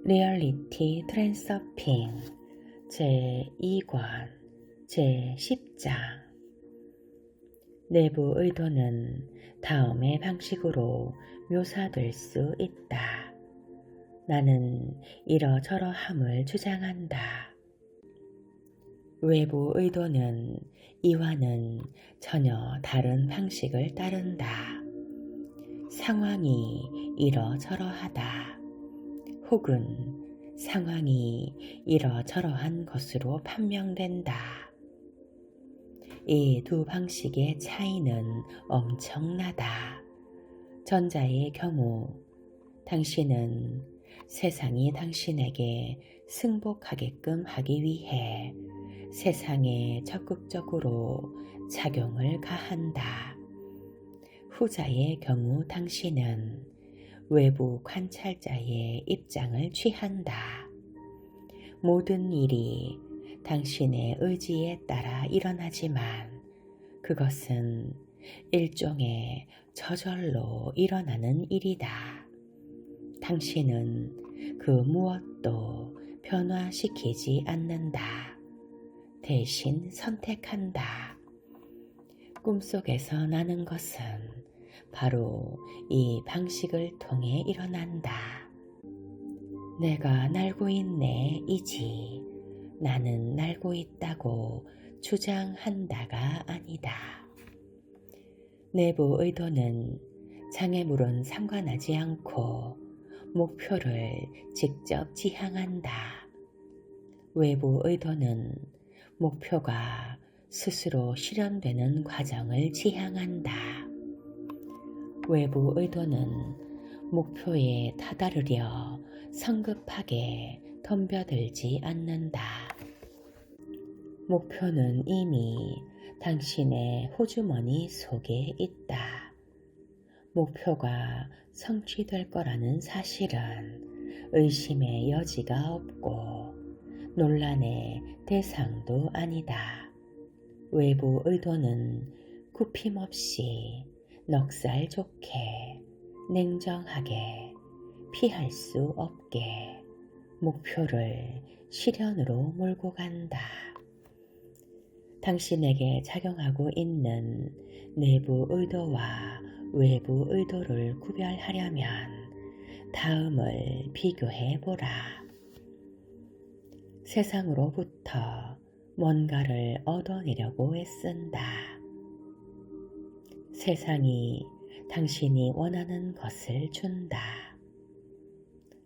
리얼리티 트랜서핑 제2권 제10장 내부 의도는 다음의 방식으로 묘사될 수 있다. 나는 이러저러함을 주장한다. 외부 의도는 이와는 전혀 다른 방식을 따른다. 상황이 이러저러하다. 혹은 상황이 이러저러한 것으로 판명된다. 이 두 방식의 차이는 엄청나다. 전자의 경우 당신은 세상이 당신에게 승복하게끔 하기 위해 세상에 적극적으로 작용을 가한다. 후자의 경우 당신은 외부 관찰자의 입장을 취한다. 모든 일이 당신의 의지에 따라 일어나지만 그것은 일종의 저절로 일어나는 일이다. 당신은 그 무엇도 변화시키지 않는다. 대신 선택한다. 꿈속에서 나는 것은 바로 이 방식을 통해 일어난다. 내가 날고 있네 이지 나는 날고 있다고 주장한다가 아니다. 내부 의도는 장애물은 상관하지 않고 목표를 직접 지향한다. 외부 의도는 목표가 스스로 실현되는 과정을 지향한다. 외부 의도는 목표에 다다르려 성급하게 덤벼들지 않는다. 목표는 이미 당신의 호주머니 속에 있다. 목표가 성취될 거라는 사실은 의심의 여지가 없고 논란의 대상도 아니다. 외부 의도는 굽힘없이 넉살 좋게 냉정하게 피할 수 없게 목표를 실현으로 몰고 간다. 당신에게 작용하고 있는 내부 의도와 외부 의도를 구별하려면 다음을 비교해 보라. 세상으로부터 뭔가를 얻어내려고 애쓴다. 세상이 당신이 원하는 것을 준다.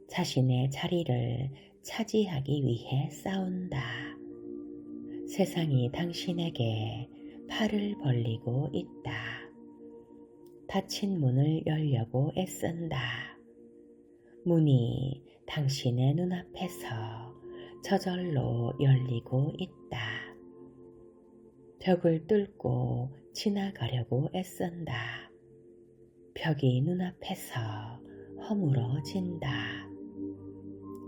자신의 자리를 차지하기 위해 싸운다. 세상이 당신에게 팔을 벌리고 있다. 닫힌 문을 열려고 애쓴다. 문이 당신의 눈앞에서 저절로 열리고 있다. 벽을 뚫고 지나가려고 애쓴다. 벽이 눈앞에서 허물어진다.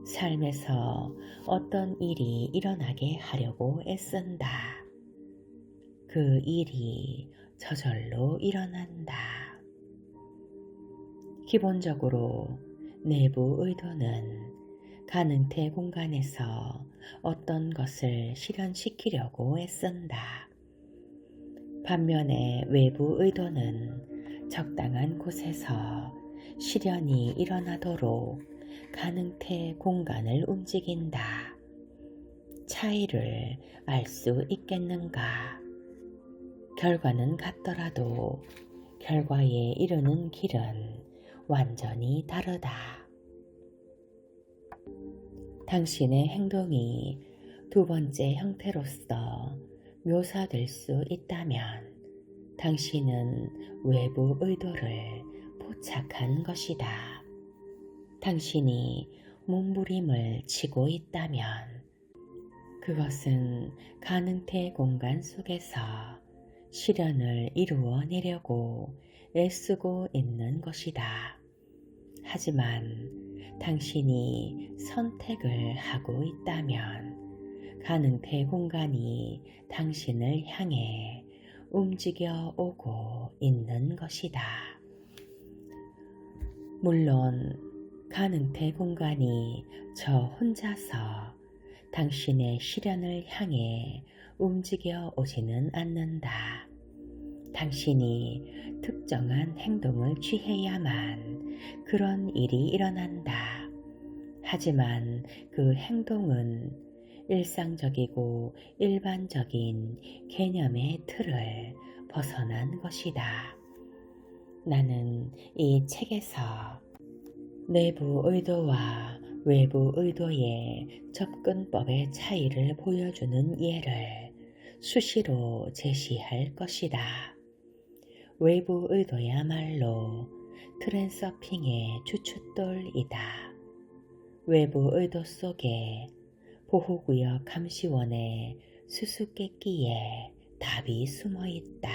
삶에서 어떤 일이 일어나게 하려고 애쓴다. 그 일이 저절로 일어난다. 기본적으로 내부 의도는 가능태 공간에서 어떤 것을 실현시키려고 애쓴다. 반면에 외부 의도는 적당한 곳에서 실현이 일어나도록 가능태 공간을 움직인다. 차이를 알 수 있겠는가? 결과는 같더라도 결과에 이르는 길은 완전히 다르다. 당신의 행동이 두 번째 형태로서 묘사될 수 있다면 당신은 외부 의도를 포착한 것이다. 당신이 몸부림을 치고 있다면 그것은 가능태 공간 속에서 실현을 이루어내려고 애쓰고 있는 것이다. 하지만 당신이 선택을 하고 있다면 가능태 공간이 당신을 향해 움직여 오고 있는 것이다. 물론 가능태 공간이 저 혼자서 당신의 시련을 향해 움직여 오지는 않는다. 당신이 특정한 행동을 취해야만 그런 일이 일어난다. 하지만 그 행동은 일상적이고 일반적인 개념의 틀을 벗어난 것이다. 나는 이 책에서 내부 의도와 외부 의도의 접근법의 차이를 보여주는 예를 수시로 제시할 것이다. 외부 의도야말로 트랜서핑의 주춧돌이다. 외부 의도 속에 보호구역 감시원의 수수께끼에 답이 숨어 있다.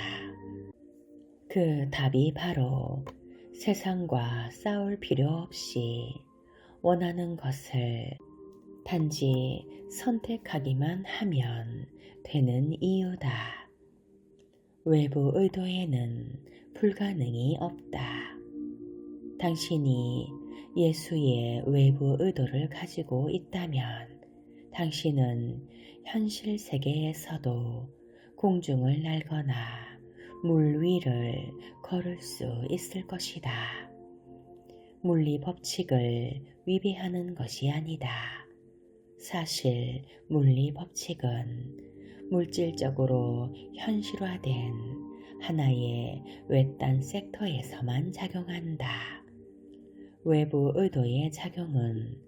그 답이 바로 세상과 싸울 필요 없이 원하는 것을 단지 선택하기만 하면 되는 이유다. 외부 의도에는 불가능이 없다. 당신이 예수의 외부 의도를 가지고 있다면 당신은 현실 세계에서도 공중을 날거나 물 위를 걸을 수 있을 것이다. 물리 법칙을 위배하는 것이 아니다. 사실 물리 법칙은 물질적으로 현실화된 하나의 외딴 섹터에서만 작용한다. 외부 의도의 작용은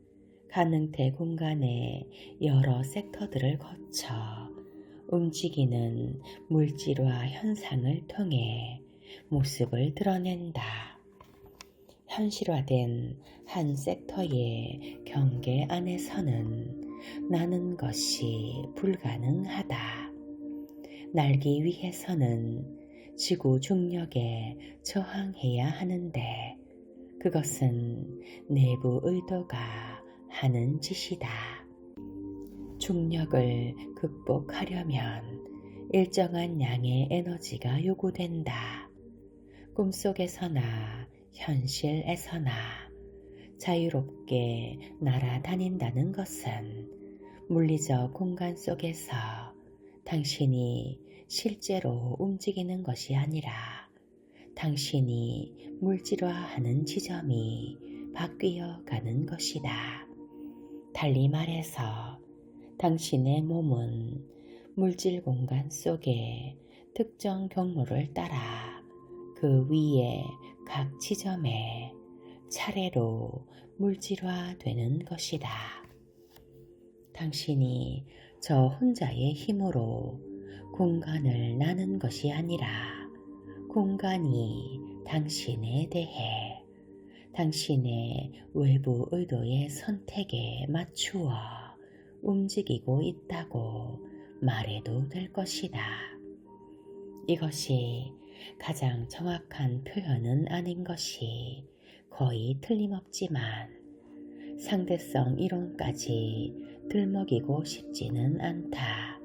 가능태 공간의 여러 섹터들을 거쳐 움직이는 물질화 현상을 통해 모습을 드러낸다. 현실화된 한 섹터의 경계 안에서는 나는 것이 불가능하다. 날기 위해서는 지구 중력에 저항해야 하는데 그것은 내부 의도가 하는 짓이다. 중력을 극복하려면 일정한 양의 에너지가 요구된다. 꿈속에서나 현실에서나 자유롭게 날아다닌다는 것은 물리적 공간 속에서 당신이 실제로 움직이는 것이 아니라 당신이 물질화하는 지점이 바뀌어 가는 것이다. 달리 말해서 당신의 몸은 물질 공간 속에 특정 경로를 따라 그 위에 각 지점에 차례로 물질화되는 것이다. 당신이 저 혼자의 힘으로 공간을 나는 것이 아니라 공간이 당신에 대해 당신의 외부 의도의 선택에 맞추어 움직이고 있다고 말해도 될 것이다. 이것이 가장 정확한 표현은 아닌 것이 거의 틀림없지만 상대성 이론까지 들먹이고 싶지는 않다.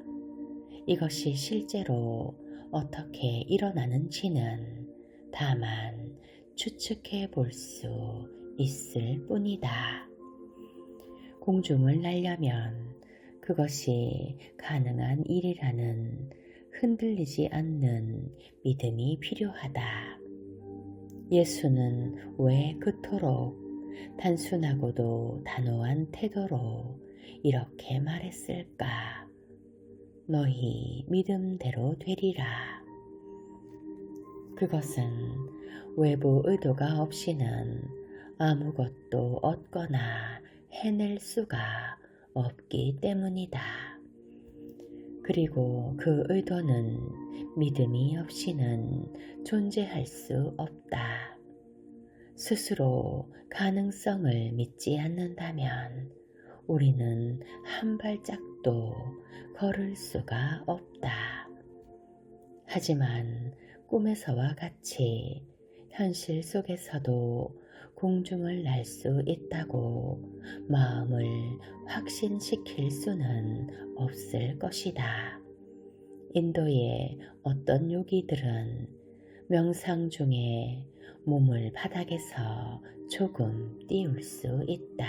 이것이 실제로 어떻게 일어나는지는 다만 추측해 볼 수 있을 뿐이다. 공중을 날려면 그것이 가능한 일이라는 흔들리지 않는 믿음이 필요하다. 예수는 왜 그토록 단순하고도 단호한 태도로 이렇게 말했을까? 너희 믿음대로 되리라. 그것은 외부 의도가 없이는 아무것도 얻거나 해낼 수가 없기 때문이다. 그리고 그 의도는 믿음이 없이는 존재할 수 없다. 스스로 가능성을 믿지 않는다면 우리는 한 발짝도 걸을 수가 없다. 하지만 꿈에서와 같이 현실 속에서도 공중을 날 수 있다고 마음을 확신시킬 수는 없을 것이다. 인도의 어떤 요기들은 명상 중에 몸을 바닥에서 조금 띄울 수 있다.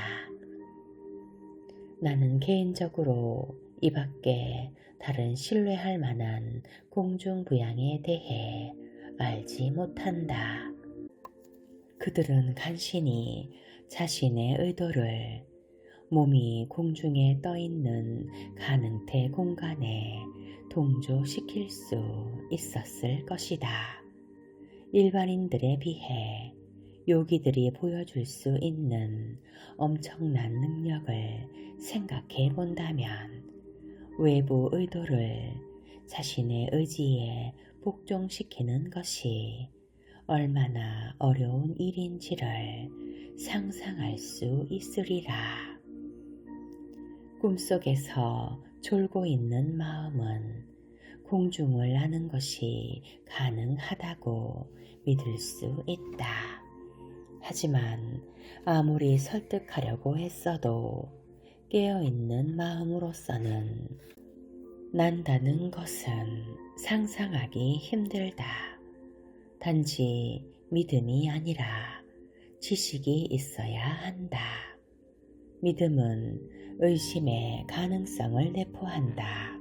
나는 개인적으로 이 밖에 다른 신뢰할 만한 공중부양에 대해 알지 못한다. 그들은 간신히 자신의 의도를 몸이 공중에 떠있는 가능태 공간에 동조시킬 수 있었을 것이다. 일반인들에 비해 요기들이 보여줄 수 있는 엄청난 능력을 생각해 본다면 외부 의도를 자신의 의지에 복종시키는 것이 얼마나 어려운 일인지를 상상할 수 있으리라. 꿈속에서 졸고 있는 마음은 공중을 나는 것이 가능하다고 믿을 수 있다. 하지만 아무리 설득하려고 했어도 깨어있는 마음으로서는 난다는 것은 상상하기 힘들다. 단지 믿음이 아니라 지식이 있어야 한다. 믿음은 의심의 가능성을 내포한다.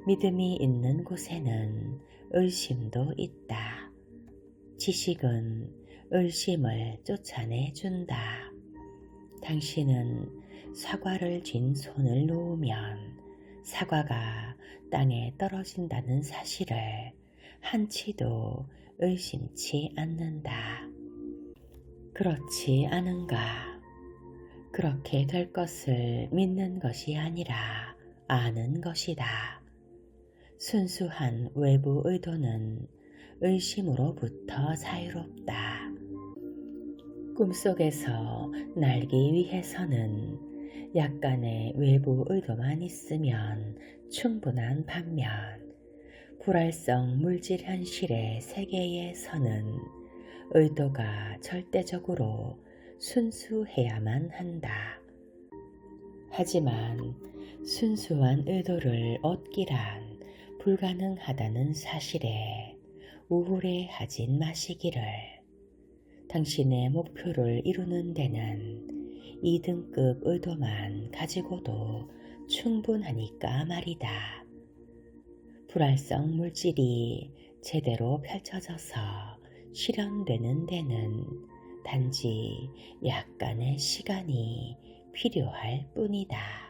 믿음이 있는 곳에는 의심도 있다. 지식은 의심을 쫓아내준다. 당신은 사과를 쥔 손을 놓으면 사과가 땅에 떨어진다는 사실을 한치도 의심치 않는다. 그렇지 않은가? 그렇게 될 것을 믿는 것이 아니라 아는 것이다. 순수한 외부 의도는 의심으로부터 자유롭다. 꿈속에서 날기 위해서는 약간의 외부 의도만 있으면 충분한 반면 불활성 물질 현실의 세계에서는 의도가 절대적으로 순수해야만 한다. 하지만 순수한 의도를 얻기란 불가능하다는 사실에 우울해하진 마시기를. 당신의 목표를 이루는 데는 2등급 의도만 가지고도 충분하니까 말이다. 불활성 물질이 제대로 펼쳐져서 실현되는 데는 단지 약간의 시간이 필요할 뿐이다.